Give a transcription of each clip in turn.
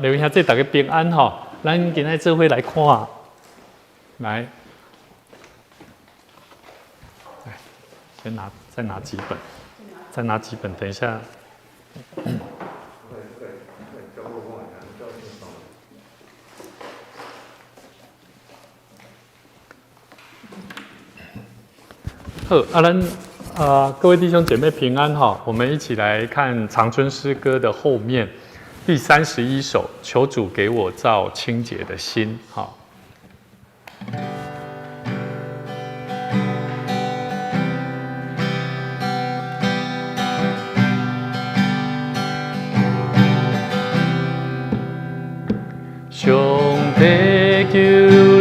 刘兄这大家平安吼，咱今天这会来看，来，先再拿几本，等一下。好，各位弟兄姐妹平安哈，我们一起来看长春诗歌的后面第31首，求主给我造清洁的心，哈。上帝求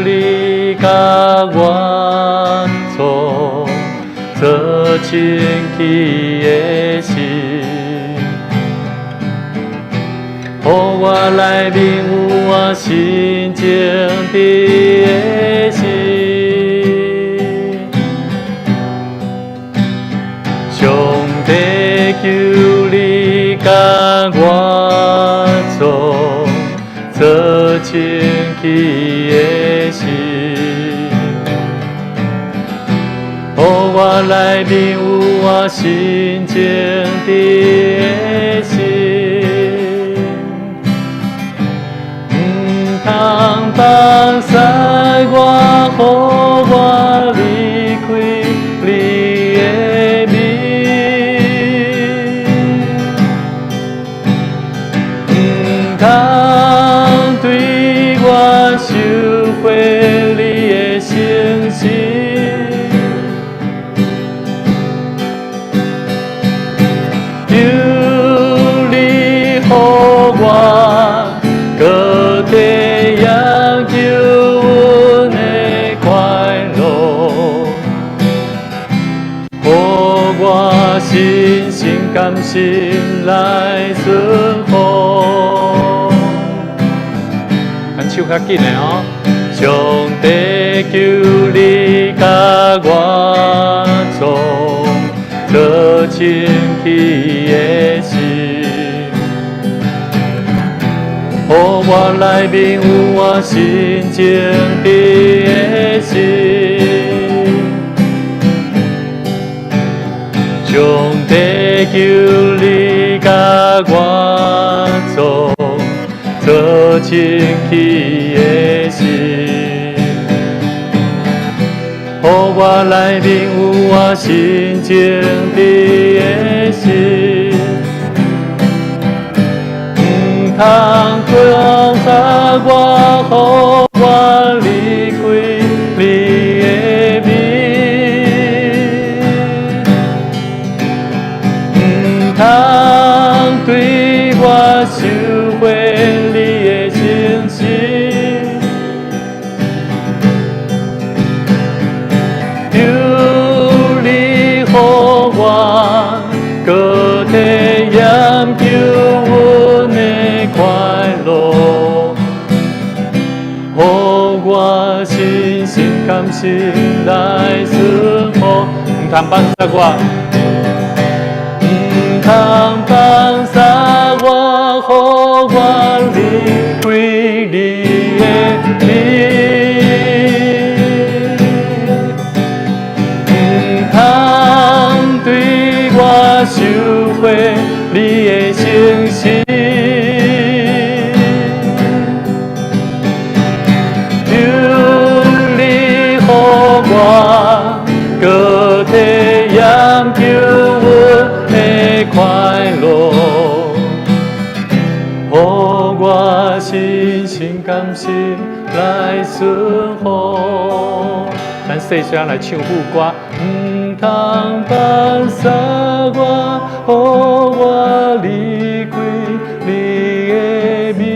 你甲我做清气的心，予我内面有我心情的心。上帝求你甲我做清气的心。我内面有我心情的心，唔通放肆我，予我离开你的面，唔通对我收回你的诚心。心心甘心来顺服，咱手较紧的哦。上帝求你甲我做清气的心，予我内面有我心情的心。上帝求你甲我做清气的心，予我内面有我心情的心，唔通放肆我，予我离开你的面。通对我收回你的诚心，求你予我搁体验救阮的快乐，予我心心甘心来顺服，唔通放肆我。通放肆我，予我离开你的面，唔通对我收回你的诚心。求你予我搁体验救快乐，予我心心甘心来顺服。咱细声来唱副歌，唔通放肆我，予我离开你的面，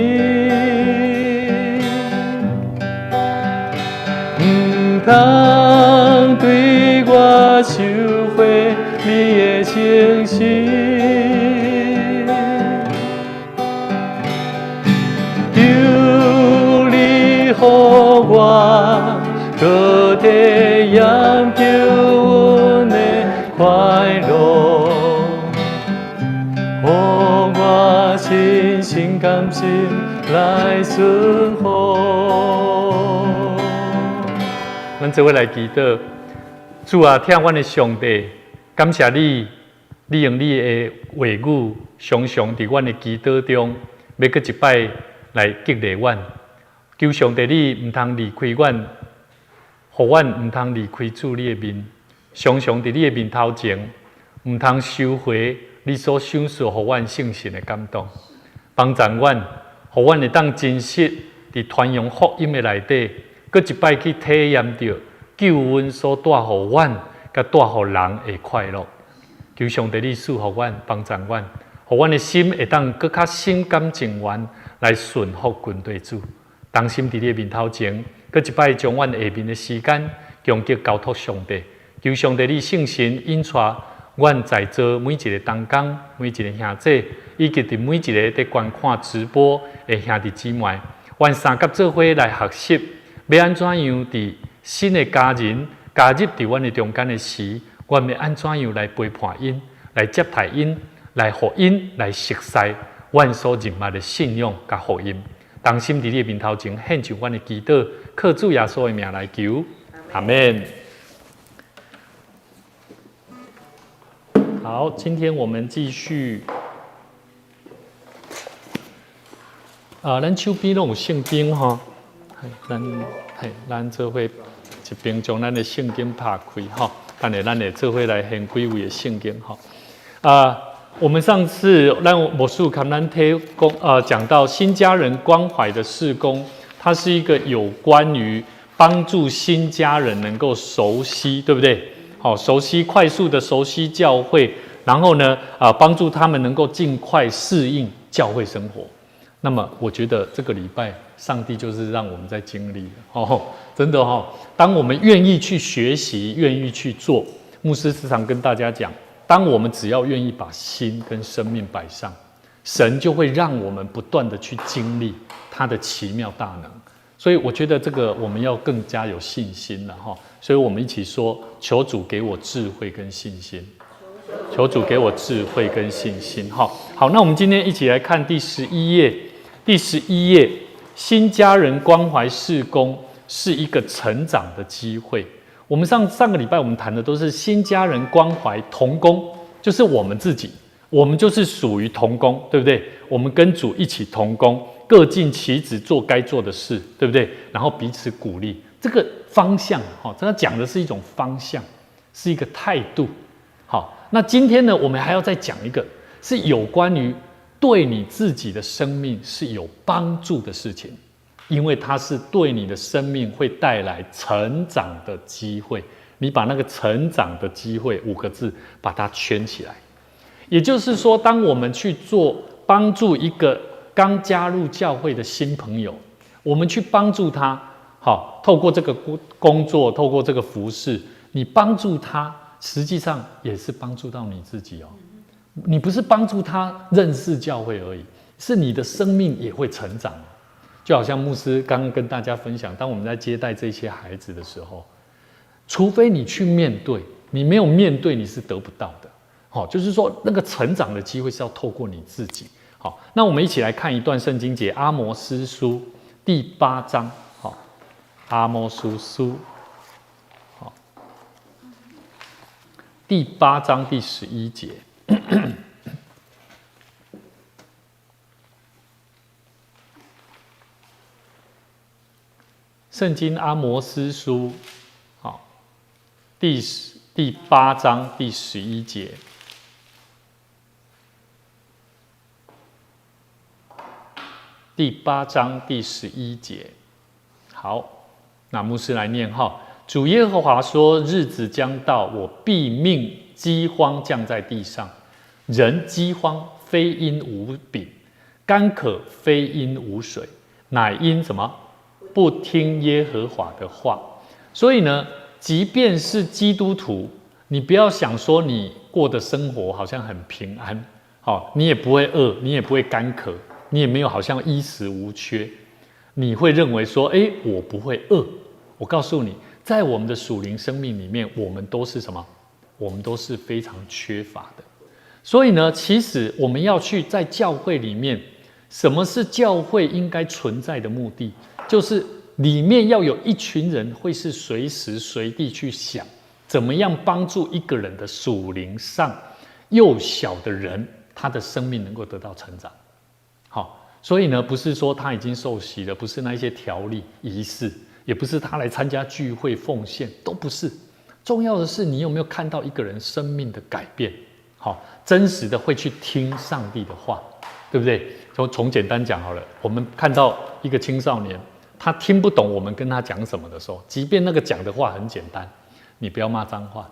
唔通对我收回你的诚心。予我搁体验救阮的快乐，予我心心甘心来顺服。咱做伙来祈祷，主啊，听阮的上帝，感谢你，你用你的话语，常常伫阮的祈祷中，要搁一摆来激励阮。求上帝，你毋通离开阮，互阮毋通离开主你的面，常常伫你的面头前，毋通收回你所赏赐互阮圣神的感动，帮助阮，互阮会当真实伫传扬福音的内底，搁一摆去体验到救恩所带互阮，甲带互人的快乐。求上帝你赐互阮，帮助阮，互阮的心会当搁较心甘情愿来顺服军队主。当心伫你的面头前，搁一摆将阮下面的时间，强极交托上帝。求上帝你圣神引带阮在座每一个同工、每一个兄弟，以及伫每一个伫观看直播的兄弟姊妹，阮三甲做伙来学习，要安怎样伫新的家人加入伫阮的中间的时，阮要安怎样来陪伴因、来接待因、来互因来熟悉阮所认捌的信仰甲福音。当心伫你的面头前献上阮的祈祷，靠主耶稣的名来求，阿们。好，今天我们继续。咱手边拢有圣经吼，咱做伙一边将咱的圣经拍开吼，咱会做伙来献几位的圣经吼。我们上次魔术看咱讲到新家人关怀的事工，它是一个有关于帮助新家人能够熟悉，对不对？好，快速的熟悉教会，然后呢，帮助他们能够尽快适应教会生活。那么，我觉得这个礼拜，上帝就是让我们在经历真的当我们愿意去学习，愿意去做，牧师时常跟大家讲。当我们只要愿意把心跟生命摆上，神就会让我们不断的去经历他的奇妙大能。所以我觉得这个我们要更加有信心了哈。所以我们一起说，求主给我智慧跟信心，求主给我智慧跟信心。好，那我们今天一起来看第11页。第11页，新家人关怀事工是一个成长的机会。我们上个礼拜我们谈的都是新家人关怀同工，就是我们自己，我们就是属于同工，对不对？我们跟主一起同工，各尽其职，做该做的事，对不对？然后彼此鼓励，这个方向，这讲的是一种方向，是一个态度。好，那今天呢，我们还要再讲一个，是有关于对你自己的生命是有帮助的事情。因为它是对你的生命会带来成长的机会，你把那个成长的机会5个字把它圈起来。也就是说，当我们去做帮助一个刚加入教会的新朋友，我们去帮助他，透过这个工作，透过这个服事，你帮助他，实际上也是帮助到你自己哦。你不是帮助他认识教会而已，是你的生命也会成长。就好像牧师刚刚跟大家分享，当我们在接待这些孩子的时候，除非你去面对，你没有面对你是得不到的。就是说那个成长的机会是要透过你自己。好，那我们一起来看一段圣经节，阿摩司书第8章。阿摩司书第8章第11节。圣经阿摩司书，第8章第11节。第8章第11节。好，那牧师来念主耶和华说：日子将到，我必命饥荒降在地上。人饥荒，非因无饼；干渴，非因无水，乃因什么？不听耶和华的话。所以呢，即便是基督徒，你不要想说你过的生活好像很平安，你也不会饿，你也不会干渴，你也没有好像衣食无缺，你会认为说，我不会饿。我告诉你，在我们的属灵生命里面，我们都是什么？我们都是非常缺乏的。所以呢，其实我们要去在教会里面什么是教会应该存在的目的？就是里面要有一群人会是随时随地去想，怎么样帮助一个人的属灵上幼小的人，他的生命能够得到成长。好，所以呢，不是说他已经受洗了，不是那些条例仪式，也不是他来参加聚会奉献，都不是。重要的是你有没有看到一个人生命的改变？好，真实的会去听上帝的话，对不对？从简单讲好了，我们看到一个青少年，他听不懂我们跟他讲什么的时候，即便那个讲的话很简单，你不要骂脏话，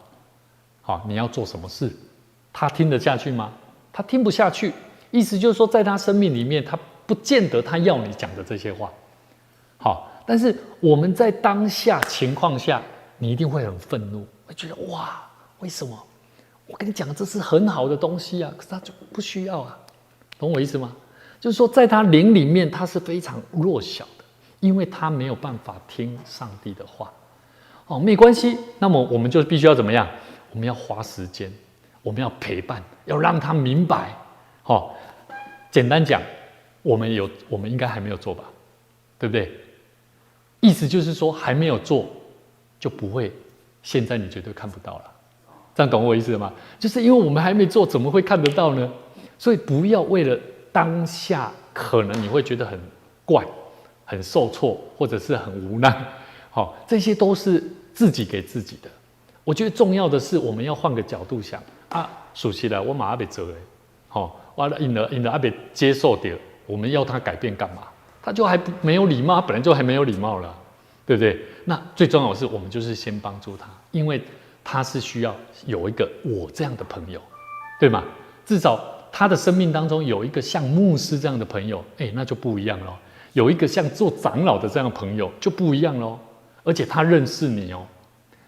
好，你要做什么事，他听得下去吗？他听不下去，意思就是说，在他生命里面，他不见得他要你讲的这些话。好，但是我们在当下情况下，你一定会很愤怒，会觉得哇，为什么？我跟你讲，这是很好的东西啊，可是他就不需要啊，懂我意思吗？就是说，在他灵里面，他是非常弱小的，因为他没有办法听上帝的话。哦，没关系，那么我们就必须要怎么样？我们要花时间，我们要陪伴，要让他明白。哦，简单讲，我们应该还没有做吧，对不对？意思就是说，还没有做，就不会，现在你绝对看不到了。这样懂我意思吗？就是因为我们还没做，怎么会看得到呢？所以不要为了当下，可能你会觉得很怪、很受挫，或者是很无奈。好，这些都是自己给自己的。我觉得重要的是，我们要换个角度想啊，属实了，我马上被责嘞，好，我因了阿被接受掉，我们要他改变干嘛？他就还没有礼貌，他本来就还没有礼貌了，对不对？那最重要的是，我们就是先帮助他，因为他是需要有一个我这样的朋友，对吗？至少他的生命当中有一个像牧师这样的朋友，那就不一样咯。有一个像做长老的这样的朋友就不一样咯。而且他认识你哦，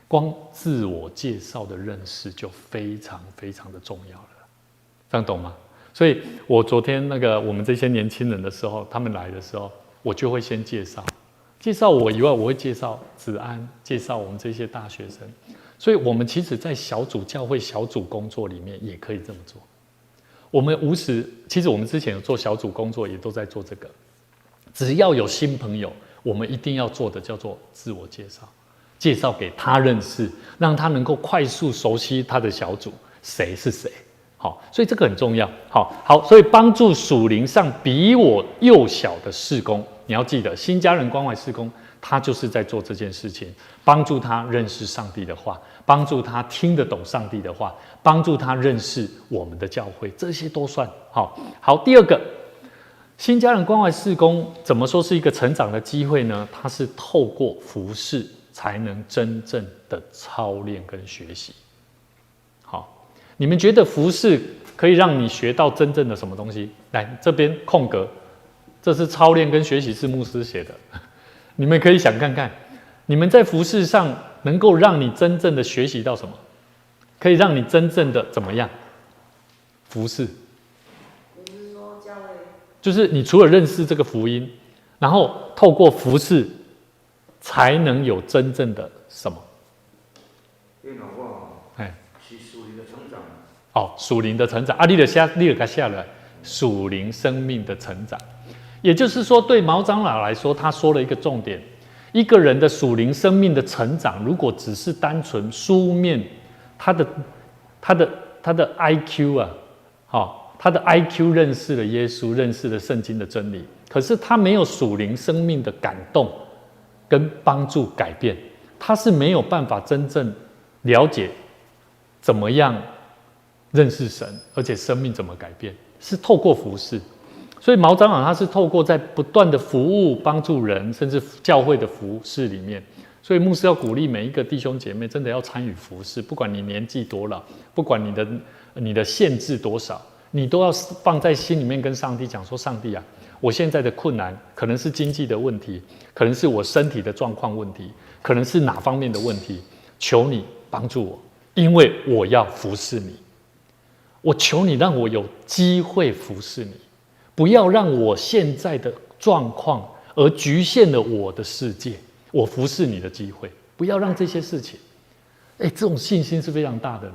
光自我介绍的认识就非常非常的重要了，这样懂吗？所以我昨天我们这些年轻人的时候，他们来的时候，我就会先介绍我以外，我会介绍子安，介绍我们这些大学生。所以我们其实在教会小组工作里面也可以这么做。我们其实我们之前有做小组工作，也都在做这个。只要有新朋友，我们一定要做的叫做自我介绍，介绍给他认识，让他能够快速熟悉他的小组谁是谁。好，所以这个很重要。好，所以帮助属灵上比我幼小的事工，你要记得，新家人关怀事工，他就是在做这件事情，帮助他认识上帝的话，帮助他听得懂上帝的话，帮助他认识我们的教会，这些都算。好，第二个，新家人关怀事工怎么说是一个成长的机会呢？它是透过服事才能真正的操练跟学习。好，你们觉得服事可以让你学到真正的什么东西？来，这边空格，这是操练跟学习，是牧师写的。你们可以想看看，你们在服事上能够让你真正的学习到什么？可以让你真正的怎么样？服事。你是说教会？就是你除了认识这个福音，然后透过服事，才能有真正的什么？是属灵的成长。属灵的成长啊！你就给它下来，属灵生命的成长。也就是说，对毛长老来说，他说了一个重点：一个人的属灵生命的成长，如果只是单纯书面，他的 IQ 啊，他的 IQ 认识了耶稣，认识了圣经的真理，可是他没有属灵生命的感动跟帮助改变，他是没有办法真正了解怎么样认识神，而且生命怎么改变，是透过服事。所以毛长老他是透过在不断的服务帮助人，甚至教会的服事里面，所以牧师要鼓励每一个弟兄姐妹真的要参与服事，不管你年纪多老，不管你的限制多少，你都要放在心里面跟上帝讲说，上帝啊，我现在的困难可能是经济的问题，可能是我身体的状况问题，可能是哪方面的问题，求你帮助我，因为我要服事你，我求你让我有机会服事你，不要让我现在的状况而局限了我的世界，我服侍你的机会，不要让这些事情。这种信心是非常大的呢，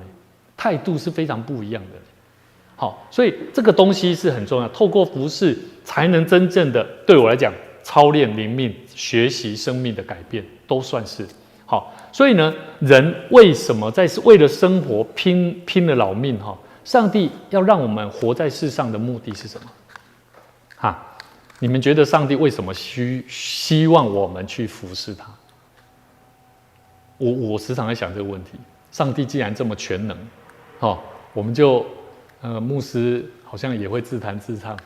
态度是非常不一样的。好，所以这个东西是很重要，透过服事才能真正的对我来讲操练灵命、学习生命的改变，都算是好。所以呢，人为什么在为了生活拼了老命哈？上帝要让我们活在世上的目的是什么？哈，你们觉得上帝为什么希望我们去服侍他？我时常在想这个问题。上帝既然这么全能，我们就牧师好像也会自弹自唱，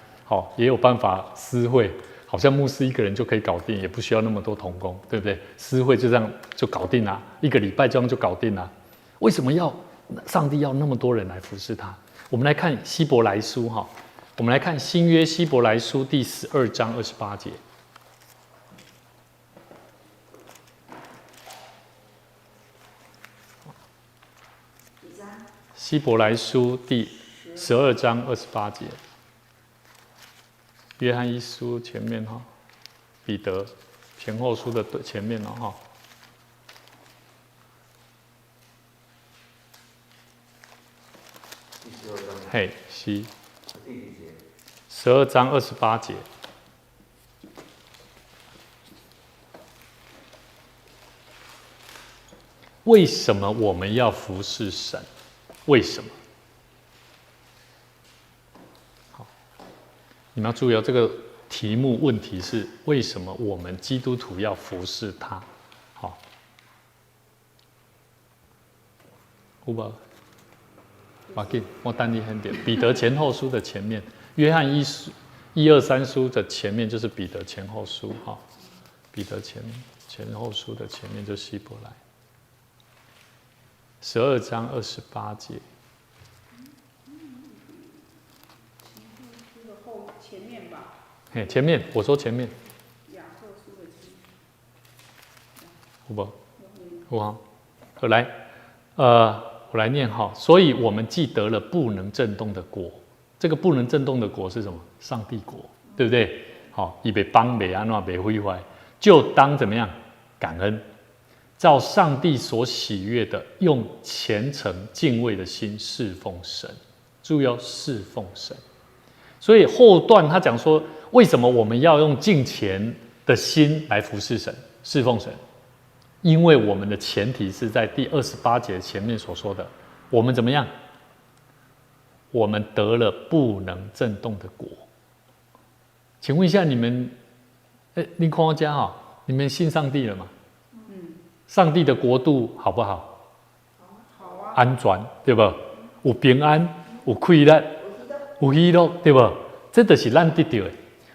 也有办法私会，好像牧师一个人就可以搞定，也不需要那么多同工，对不对？私会就这样就搞定了，1个礼拜这样就搞定了。为什么上帝要那么多人来服侍他？我们来看希伯来书哈，我们来看新约希伯来书第12章28节。希伯来书第12章28节，约翰一书前面哈，彼得前后书的前面哈。嘿，是12章28节。为什么我们要服侍神？为什么？好，你们要注意哦，这个题目问题是为什么我们基督徒要服侍他？好，有无？我等你很点。彼得前后书的前面，约翰1、2、3书的前面就是彼得前后书哈。彼得前后书的前面就是希伯来12章28节。前面吧。嘿，前面我说前面。雅各书的前面。有无？有啊。好，来，我来念哈。所以我们既得了不能震动的国，这个不能震动的国是什么？上帝国，对不对？好，以被帮被安诺被毁坏，就当怎么样？感恩，照上帝所喜悦的，用虔诚敬畏的心侍奉神。注意哦，侍奉神。所以后段他讲说，为什么我们要用敬虔的心来服侍神、侍奉神？因为我们的前提是在第28节前面所说的，我们怎么样？我们得了不能震动的国。请问一下你们，林匡家哈，你们信上帝了吗？上帝的国度好不好？好啊。安全，对吧？有平安，有快乐，有喜乐，对吧？这就是咱得到的。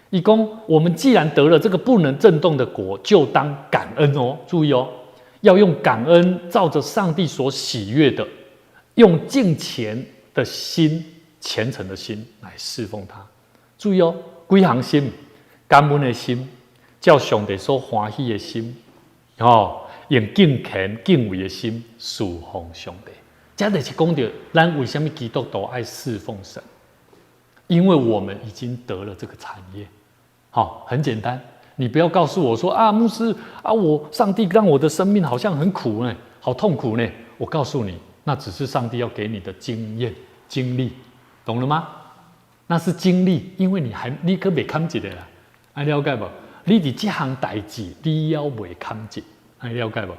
他说，我们既然得了这个不能震动的国，就当感恩哦。注意哦，要用感恩，照着上帝所喜悦的，用敬虔的心、虔诚的心来侍奉他。注意哦，几行心：感恩的心，叫上帝所欢喜的心，用敬虔敬畏的心侍奉上帝。这就是讲到咱为什么基督徒爱侍奉神，因为我们已经得了这个产业。好，很简单，你不要告诉我说啊，牧师啊，上帝让我的生命好像很苦呢，好痛苦呢。我告诉你，那只是上帝要给你的经验、经历，懂了吗？那是经历，因为你可未看见的啦，爱了解不？你伫这项代志，你要未看见，爱了解不？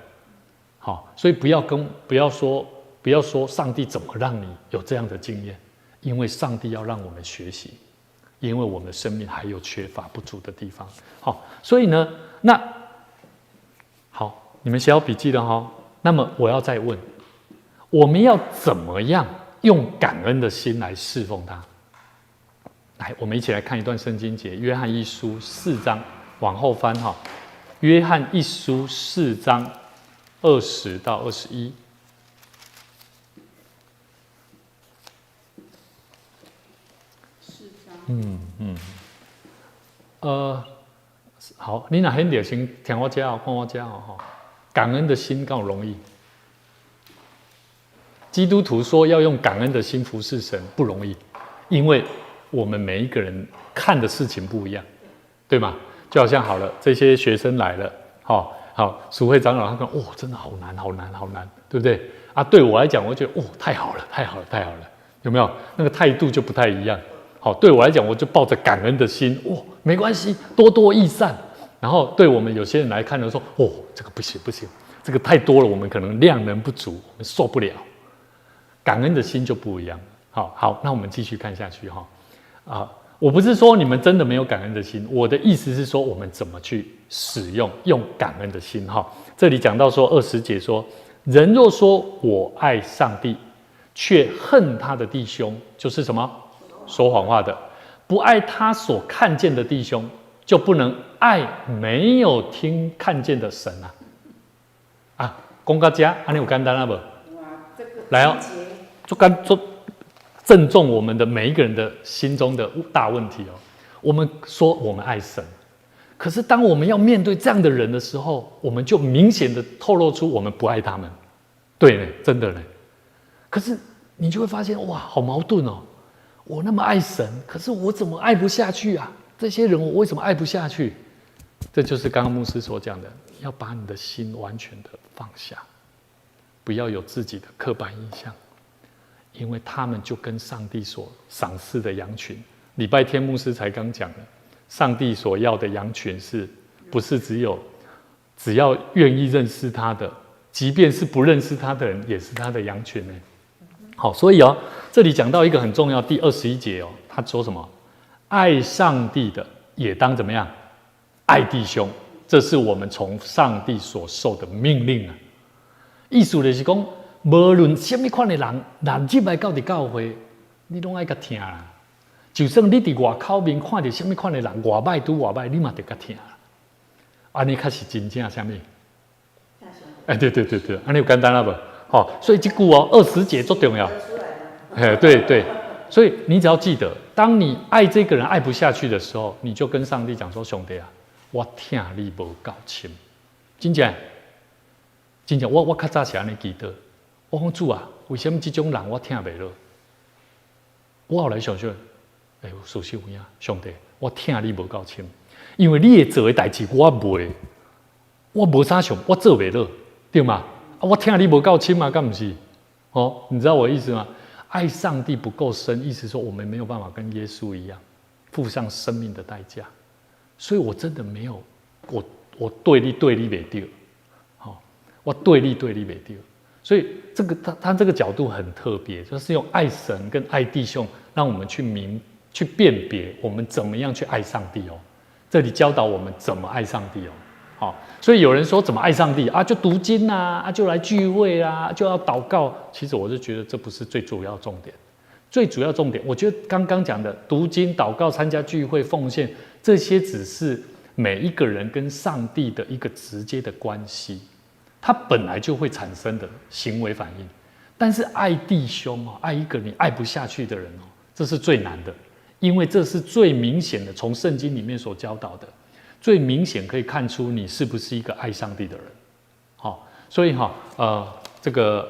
好，所以不要说上帝怎么让你有这样的经验，因为上帝要让我们学习。因为我们的生命还有缺乏不足的地方，好，所以呢，好，你们写好笔记了哈。那么我要再问，我们要怎么样用感恩的心来侍奉他？来，我们一起来看一段圣经节，约翰一书4章，往后翻哈，约翰一书4章20到21。好，你若很热心，听我讲，看我讲哦，感恩的心更容易。基督徒说要用感恩的心服侍神不容易，因为我们每一个人看的事情不一样，对吗？就好像好了，这些学生来了，好，淑慧长老他说，真的好难，对不对？啊，对我来讲，我觉得太好了，对有没有？那个态度就不太一样。好，对我来讲，我就抱着感恩的心，没关系，多多益善。然后对我们有些人来看呢，说，这个不行不行，这个太多了，我们可能量能不足，我们受不了。感恩的心就不一样。好，那我们继续看下去哈。我不是说你们真的没有感恩的心，我的意思是说，我们怎么去使用感恩的心哈。这里讲到说20节说，人若说我爱上帝，却恨他的弟兄，就是什么？说谎话的，不爱他所看见的弟兄，就不能爱没有看见的神啊！讲到这，安尼有简单了不？哇，这个来哦，就正中我们的每一个人的心中的大问题哦。我们说我们爱神，可是当我们要面对这样的人的时候，我们就明显的透露出我们不爱他们。对呢，真的呢。可是你就会发现，哇，好矛盾哦。我那么爱神，可是我怎么爱不下去啊？这些人我为什么爱不下去？这就是刚刚牧师所讲的，要把你的心完全的放下，不要有自己的刻板印象，因为他们就跟上帝所赏赐的羊群，礼拜天牧师才刚讲的，上帝所要的羊群不是只要愿意认识他的，即便是不认识他的人，也是他的羊群呢。好，所以这里讲到一个很重要，第21节他说什么？爱上帝的也当怎么样？爱弟兄，这是我们从上帝所受的命令啊。意思就是讲，无论什么款的人，入来到教会，你拢爱甲听啦。就算你伫外口面看到什么款的人，外歹拄外歹，你嘛得甲听啦。安尼才是真正什么？对，安尼有简单了不？所以这句20节最重要。对，所以你只要记得，当你爱这个人爱不下去的时候，你就跟上帝讲说：“兄弟啊，我疼你无够深，真正，我较早是安尼记得。我讲主啊，为什么这种人我疼袂落？我后来想想，事实有影，兄弟，我疼你无够深，因为你会做的代志我无啥想，我做袂落，对吗？我疼你无够深嘛，敢不是？你知道我的意思吗？爱上帝不够深，意思说我们没有办法跟耶稣一样，付上生命的代价。所以我真的没有，我对你袂对，我对你袂对。所以这个他这个角度很特别，就是用爱神跟爱弟兄，让我们去辨别我们怎么样去爱上帝这里教导我们怎么爱上帝所以有人说怎么爱上帝就读经就来聚会就要祷告。其实我就觉得这不是最主要重点，最主要重点，我觉得刚刚讲的读经、祷告、参加聚会、奉献，这些只是每一个人跟上帝的一个直接的关系，它本来就会产生的行为反应。但是爱弟兄爱一个你爱不下去的人这是最难的，因为这是最明显的，从圣经里面所教导的。最明显可以看出你是不是一个爱上帝的人，所以这个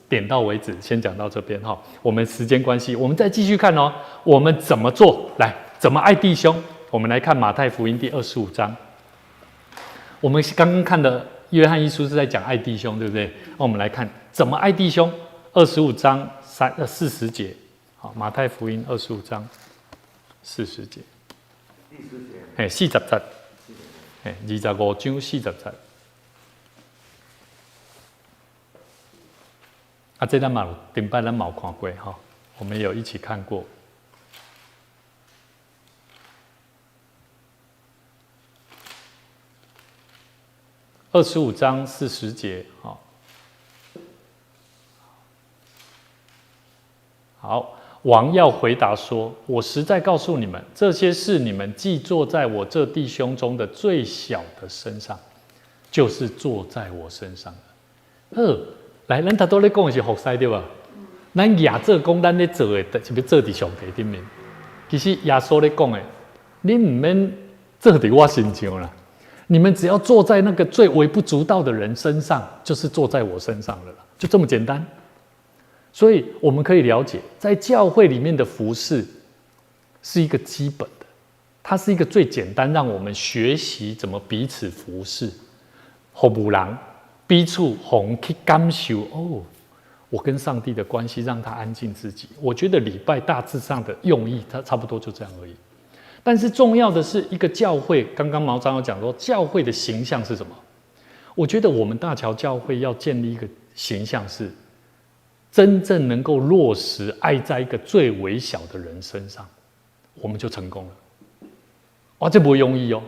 点到为止，先讲到这边我们时间关系，我们再继续看我们怎么做，来怎么爱弟兄。我们来看马太福音第25章，我们刚刚看的约翰一书是在讲爱弟兄，对不对？那我们来看怎么爱弟兄，25章40节，马太福音25章40节。40节，25章40节。这咱嘛顶摆咱嘛有看过我们有一起看过。25章40节，好。王要回答说：“我实在告诉你们，这些事你们既做在我这弟兄中的最小的身上，就是做在我身上的。”来，咱大多咧讲的是服侍对吧？咱亚做讲咱咧做的，是要做伫上帝顶面。其实耶稣咧讲的，你唔免做伫我身上啦，你们只要坐在那个最微不足道的人身上，就是坐在我身上了啦，就这么简单。所以我们可以了解，在教会里面的服事是一个基本的，它是一个最简单，让我们学习怎么彼此服事。服务人彼此互去感受我跟上帝的关系，让他安静自己。我觉得礼拜大致上的用意，它差不多就这样而已。但是重要的是一个教会，刚刚毛长有讲说，教会的形象是什么？我觉得我们大桥教会要建立一个形象是，真正能够落实爱在一个最微小的人身上，我们就成功了。哇，这不容易哦。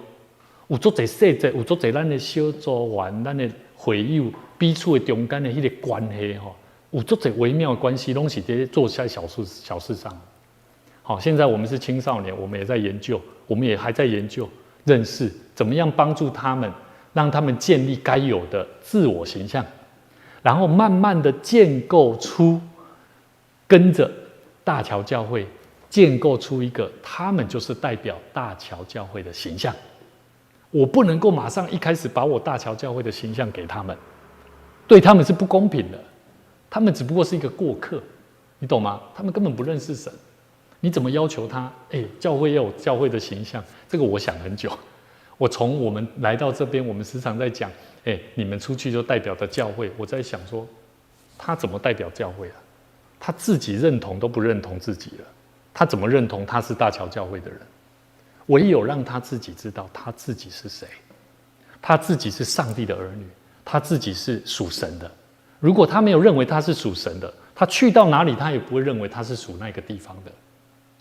有足侪细节，有足侪咱的小组员、咱的会友彼此的中间的迄个关系吼，有足侪微妙的关系，拢是在做在小事上。好，现在我们是青少年，我们也在研究，我们也还在研究认识怎么样帮助他们，让他们建立该有的自我形象，然后慢慢的建构出跟着大桥教会建构出一个他们就是代表大桥教会的形象。我不能够马上一开始把我大桥教会的形象给他们，对他们是不公平的。他们只不过是一个过客，你懂吗？他们根本不认识神，你怎么要求他？教会要有教会的形象，这个我想很久。我从我们来到这边，我们时常在讲，你们出去就代表着教会。我在想说，他怎么代表教会啊？他自己认同都不认同自己了，他怎么认同他是大桥教会的人？唯有让他自己知道他自己是谁，他自己是上帝的儿女，他自己是属神的。如果他没有认为他是属神的，他去到哪里他也不会认为他是属那个地方的。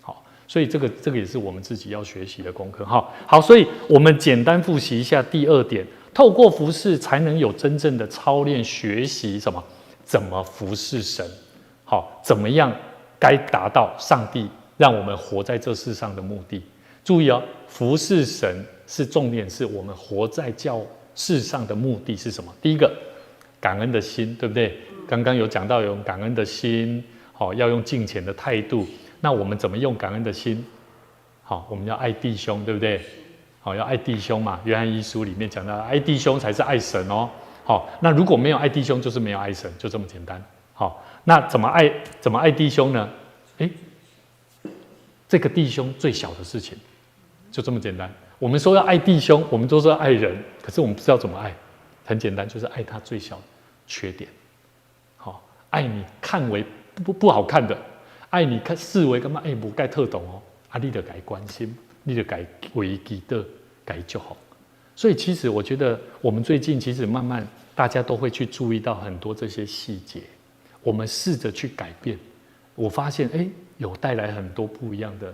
好，所以这个也是我们自己要学习的功课。好，所以我们简单复习一下第二点，透过服事才能有真正的操练学习什么？怎么服事神？好，怎么样该达到上帝让我们活在这世上的目的？注意哦，服事神是重点，是我们活在世上的目的是什么？第一个，感恩的心，对不对？刚刚有讲到有感恩的心，要用敬虔的态度。那我们怎么用感恩的心？好，我们要爱弟兄，对不对？好，要爱弟兄嘛。约翰一书里面讲到，爱弟兄才是爱神哦。好，那如果没有爱弟兄，就是没有爱神，就这么简单。好，那怎么爱弟兄呢？这个弟兄最小的事情。就这么简单。我们说要爱弟兄，我们都说要爱人，可是我们不知道怎么爱。很简单，就是爱他最小的缺点。好，爱你看为不好看的，爱你看视为干嘛？不该特懂哦。你就该关心，你就该为己的该就好。所以其实我觉得，我们最近其实慢慢大家都会去注意到很多这些细节。我们试着去改变，我发现有带来很多不一样的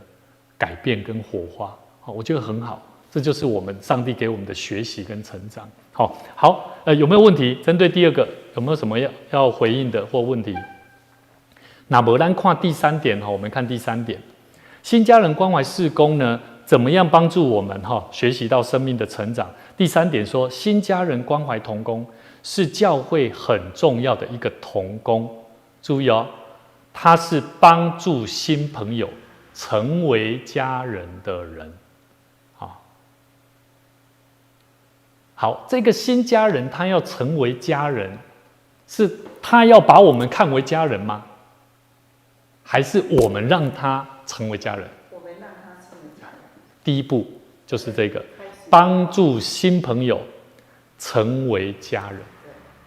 改变跟火花。我觉得很好，这就是我们上帝给我们的学习跟成长。好，有没有问题？针对第二个，有没有什么要回应的或问题？那么咱看第三点，我们看第三点，新家人关怀事工呢，怎么样帮助我们学习到生命的成长？第三点说，新家人关怀同工是教会很重要的一个同工。注意哦，它是帮助新朋友成为家人的人。好，这个新家人他要成为家人，是他要把我们看为家人吗？还是我们让他成为家人？我们让他成为家人。第一步就是这个，帮助新朋友成为家人。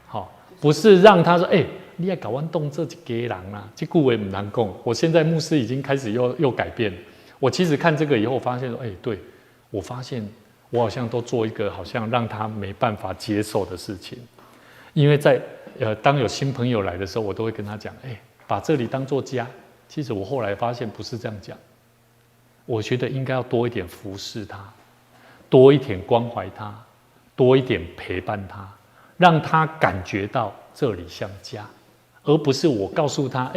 好，不是让他说，你要搞完动这几个人啊，这句话不难讲。我现在牧师已经开始又改变了。我其实看这个以后，发现说，对，我发现。我好像都做一个好像让他没办法接受的事情，因为当有新朋友来的时候，我都会跟他讲，把这里当作家。其实我后来发现不是这样讲，我觉得应该要多一点服侍他，多一点关怀他，多一点陪伴他，让他感觉到这里像家，而不是我告诉他，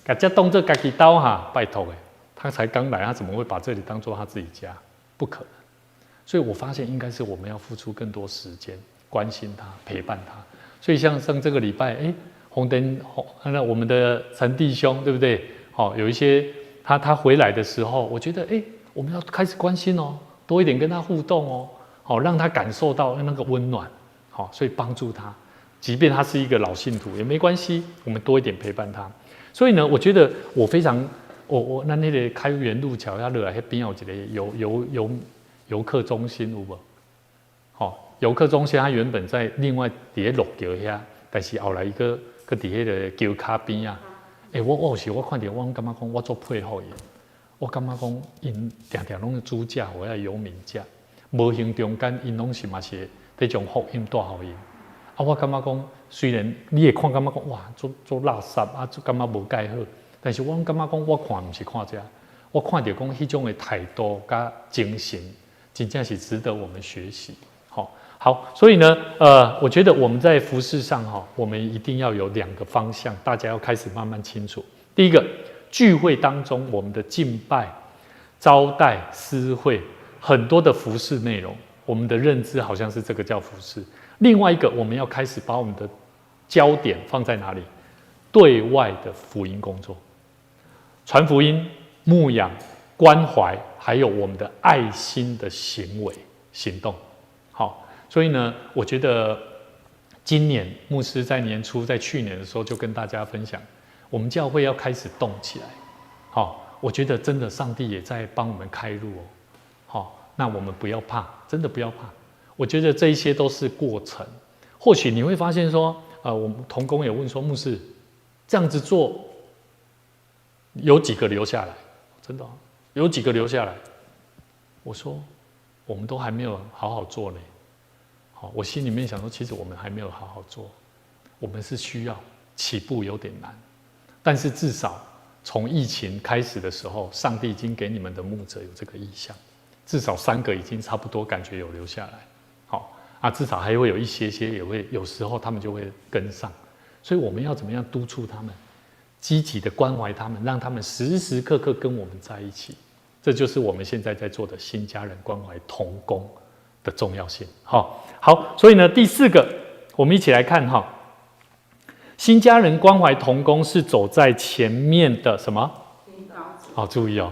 把这当作自己刀哈，拜托他才刚来，他怎么会把这里当作他自己家？不可能。所以我发现应该是我们要付出更多时间，关心他，陪伴他。所以像这个礼拜，红灯，那我们的陈弟兄，对不对？有一些他回来的时候，我觉得，我们要开始关心哦，多一点跟他互动哦，让他感受到那个温暖，所以帮助他，即便他是一个老信徒也没关系，我们多一点陪伴他。所以呢，我觉得我非常，我那个开元路桥下落来那边有一个游客中心有无？游客中心它原本在另外在鹿桥遐，但是后来一个搁伫迄个桥骹边啊。我有时我看到，我感觉讲我做配合因，我感觉讲因常常拢煮食，我要游民食，无形中间因拢是嘛是这种福音带互因。我感觉讲，虽然你会看感觉讲哇，做垃圾啊，感觉无介好，但是我感觉讲，我看毋是看这，我看到讲迄种的态度甲精神，真正是值得我们学习。好，所以呢，我觉得我们在服事上我们一定要有2个方向，大家要开始慢慢清楚。第一个，聚会当中我们的敬拜、招待、私会，很多的服事内容，我们的认知好像是这个叫服事。另外一个，我们要开始把我们的焦点放在哪里？对外的福音工作，传福音、牧养、关怀，还有我们的爱心的行为、行动。好。所以呢，我觉得今年牧师在年初，在去年的时候就跟大家分享，我们教会要开始动起来。我觉得真的上帝也在帮我们开路哦。那我们不要怕，真的不要怕。我觉得这一些都是过程。或许你会发现说，我们同工也问说，牧师这样子做，有几个留下来？真的有几个留下来？我说，我们都还没有好好做呢。我心里面想说，其实我们还没有好好做，我们是需要起步有点难，但是至少从疫情开始的时候，上帝已经给你们的牧者有这个意向，至少3个已经差不多感觉有留下来，至少还会有一些也会有时候他们就会跟上，所以我们要怎么样督促他们，积极的关怀他们，让他们时时刻刻跟我们在一起，这就是我们现在在做的新家人关怀同工的重要性。好，所以呢，第4个，我们一起来看新家人关怀同工是走在前面的什么？注意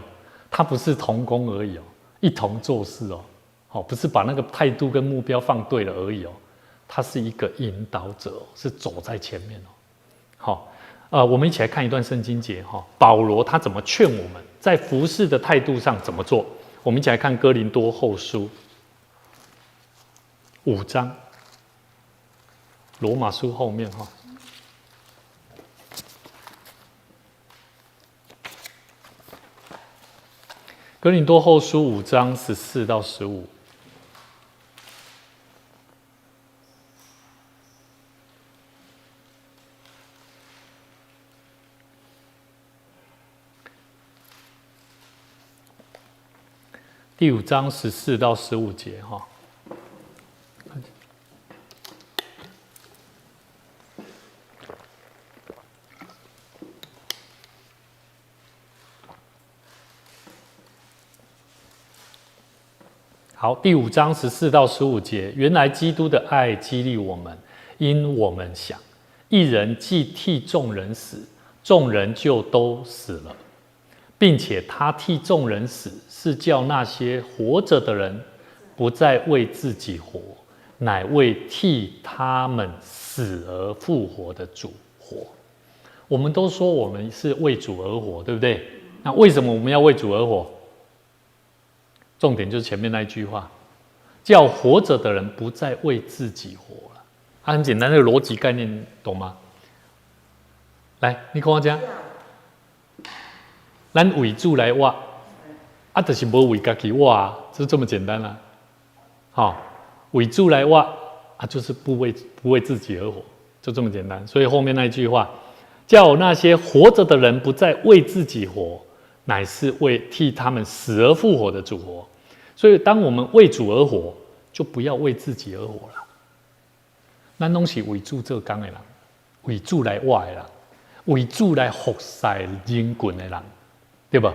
他不是同工而已一同做事不是把那个态度跟目标放对了而已他是一个引导者是走在前面我们一起来看一段圣经节保罗他怎么劝我们在服事的态度上怎么做？我们一起来看哥林多后书5章，罗马书后面哥林多后书5章14到15。第5章14到15节好，第5章14到15节，原来基督的爱激励我们，因我们想，一人既替众人死，众人就都死了，并且他替众人死，是叫那些活着的人不再为自己活，乃为替他们死而复活的主活。我们都说我们是为主而活，对不对？那为什么我们要为主而活？重点就是前面那一句话，叫活着的人不再为自己活了。很简单的逻辑概念，懂吗？来，你看我讲，咱为主来活，就是无为家己活就这么简单啦。为主来活就是不为自己而活，就这么简单。所以后面那一句话，叫那些活着的人不再为自己活，乃是为替他们死而复活的主活。所以当我们为主而活，就不要为自己而活了。咱拢是为主做工的人，为主来活的人，为主来服侍人群的人，对吧？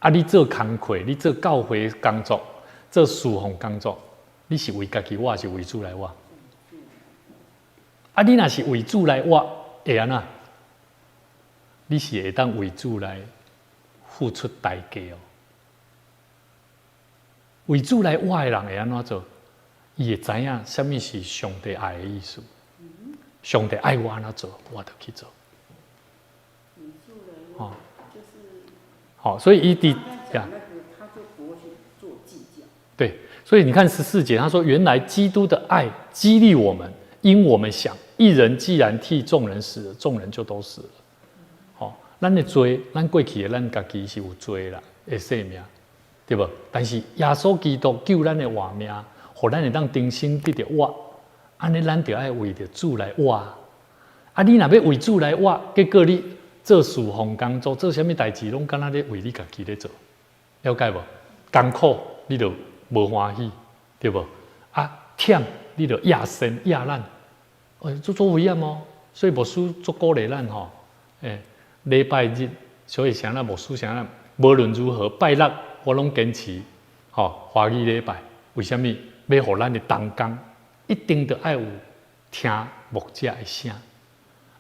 你做工课，你做教会工作，做侍奉工作，你是为家己活，是为主来活。你若是为主来活，会安怎？你是会当为主来付出代价为主来活的人会安怎做？伊会知影什么是上帝爱的意思。上帝爱我安怎做，我就去做。所以伊伫呀，他就不会去做计较。对，所以你看14节，他说：“原来基督的爱激励我们，因我们想，一人既然替众人死了，众人就都死了。好，咱的罪，咱过去的咱家己是有罪啦，会生命，对不？但是耶稣基督救咱的活命，互咱会当重新得到活，安尼咱就要为着主来活。啊，你若要为主来活，结果你做事奉工做什么代志，拢敢若咧为你家己咧做，了解无？艰苦你就无欢喜，对不？啊，忝你就亚身亚难，做危险哦。所以牧师做鼓励咱吼，礼拜日，所以啥咱牧师啥咱，无论如何拜六我拢坚持，华语礼拜。为什么？要互咱的同工一定得爱有听牧者的声，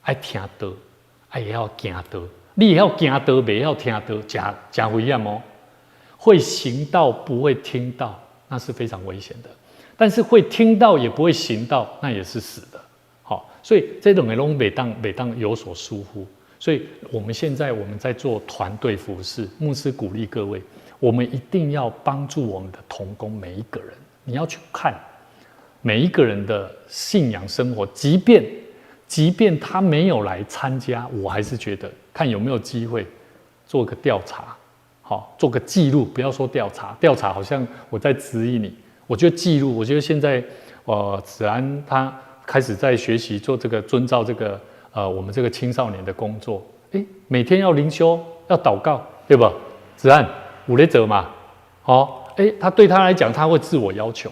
爱听道，爱晓行道。你会晓行道，袂晓听道，真危险哦。会行道不会听到，那是非常危险的。但是会听到也不会行道，那也是死的。好，所以这种的拢每当有所疏忽。所以我们现在在做团队服事，牧师鼓励各位，我们一定要帮助我们的同工每一个人。你要去看每一个人的信仰生活，即便他没有来参加，我还是觉得看有没有机会做个调查。好，做个记录，不要说调查，调查好像我在质疑你。我觉得记录，我觉得现在子安他开始在学习做这个遵照这个我们这个青少年的工作，每天要灵修，要祷告，对吧？子安有在做嘛？他对他来讲，他会自我要求，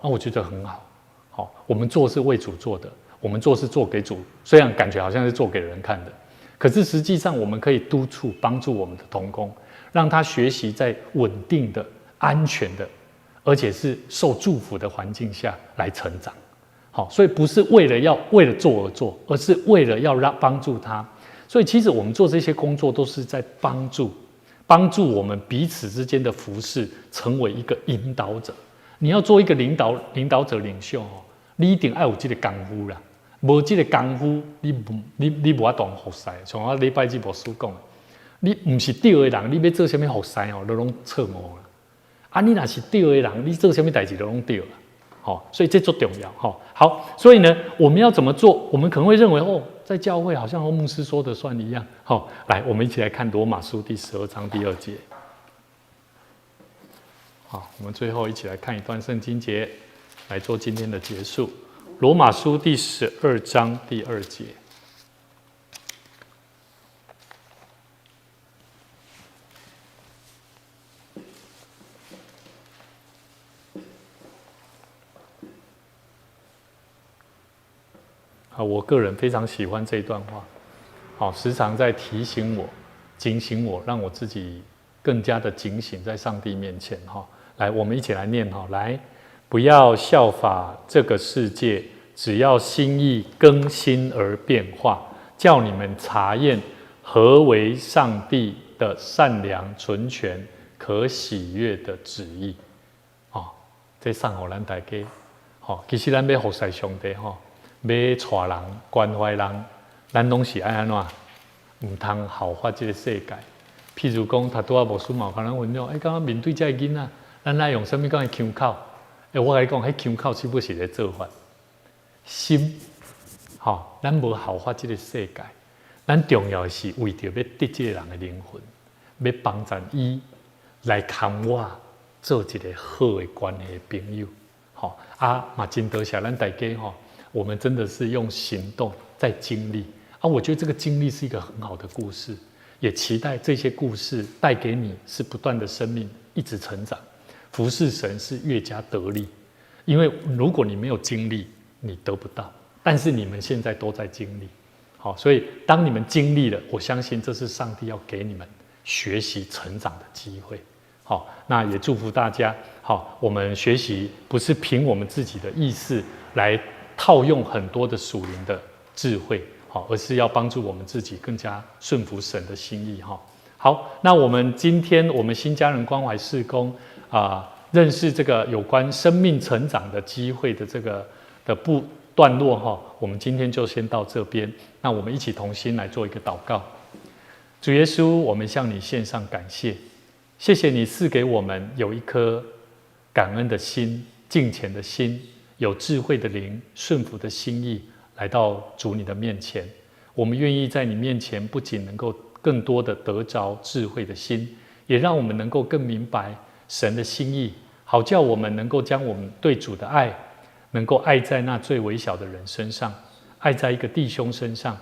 那我觉得很好。我们做是为主做的，我们做是做给主，虽然感觉好像是做给人看的，可是实际上我们可以督促帮助我们的同工。让他学习在稳定的、安全的，而且是受祝福的环境下来成长。好，所以不是为了做而做，而是为了要帮助他。所以其实我们做这些工作都是在帮助我们彼此之间的服事，成为一个引导者。你要做一个领导者、领袖你一定要有这个功夫啦。无这个功夫，你无法当服侍。像我礼拜日牧师讲。你不是对的人，你要做什么服侍都拢错误了。你若是对的人，你做什么代志都拢对了。所以这最重要。好，所以呢，我们要怎么做？我们可能会认为在教会好像牧师说的算一样。来，我们一起来看罗马书第12章第2节。好，我们最后一起来看一段圣经节，来做今天的结束。罗马书第12章第2节。我个人非常喜欢这一段话，时常在提醒我、警醒我，让我自己更加的警醒在上帝面前。来，我们一起来念来，不要效法这个世界，只要心意更新而变化，叫你们查验何为上帝的善良、纯全、可喜悦的旨意。这送给咱大家。其实咱要服侍上帝要带人、关怀人，咱拢是爱安怎？唔通效法这个世界。譬如讲，他拄仔牧师嘛，跟咱分享，刚刚面对这个囡仔，咱爱用什么讲腔口？我跟你讲，迄腔口是不是个做法？心，咱无效法这个世界，咱重要的是为着要得这个人的灵魂，要帮助伊来跟我做一个好的关系的朋友。嘛真多谢咱大家我们真的是用行动在经历我觉得这个经历是一个很好的故事，也期待这些故事带给你是不断的生命，一直成长，服侍神是越加得力。因为如果你没有经历，你得不到，但是你们现在都在经历，所以当你们经历了，我相信这是上帝要给你们学习成长的机会。那也祝福大家。我们学习不是凭我们自己的意识来套用很多的属灵的智慧，而是要帮助我们自己更加顺服神的心意。好，那我们今天我们新家人关怀事工认识这个有关生命成长的机会的这个的段落我们今天就先到这边。那我们一起同心来做一个祷告。主耶稣，我们向你献上感谢，谢谢你赐给我们有一颗感恩的心、敬虔的心，有智慧的灵、顺服的心意来到主你的面前。我们愿意在你面前，不仅能够更多的得着智慧的心，也让我们能够更明白神的心意，好叫我们能够将我们对主的爱，能够爱在那最微小的人身上，爱在一个弟兄身上，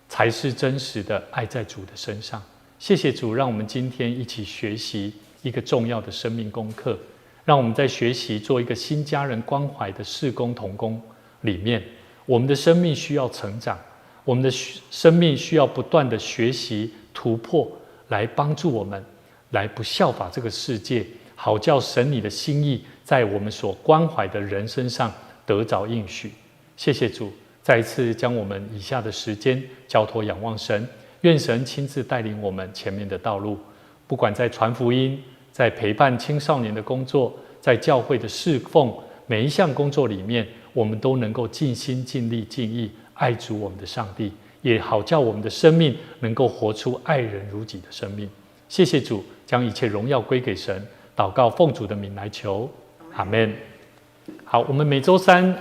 才是真实的爱在主的身上。谢谢主，让我们今天一起学习一个重要的生命功课，让我们在学习做一个新家人关怀的事工同工里面，我们的生命需要成长，我们的生命需要不断的学习突破，来帮助我们，来不效法这个世界，好叫神你的心意在我们所关怀的人身上得着应许。谢谢主，再一次将我们以下的时间交托仰望神，愿神亲自带领我们前面的道路，不管在传福音，在陪伴青少年的工作，在教会的侍奉，每一项工作里面，我们都能够尽心尽力尽意爱主我们的上帝，也好叫我们的生命能够活出爱人如己的生命。谢谢主，将一切荣耀归给神。祷告奉主的名来求，阿们。好，我们每周三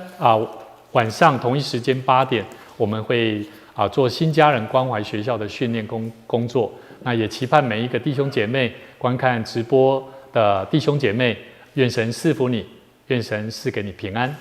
晚上同一时间8点，我们会做新家人关怀学校的训练工作。那也期盼每一个弟兄姐妹观看直播的弟兄姐妹，愿神赐福你，愿神赐给你平安。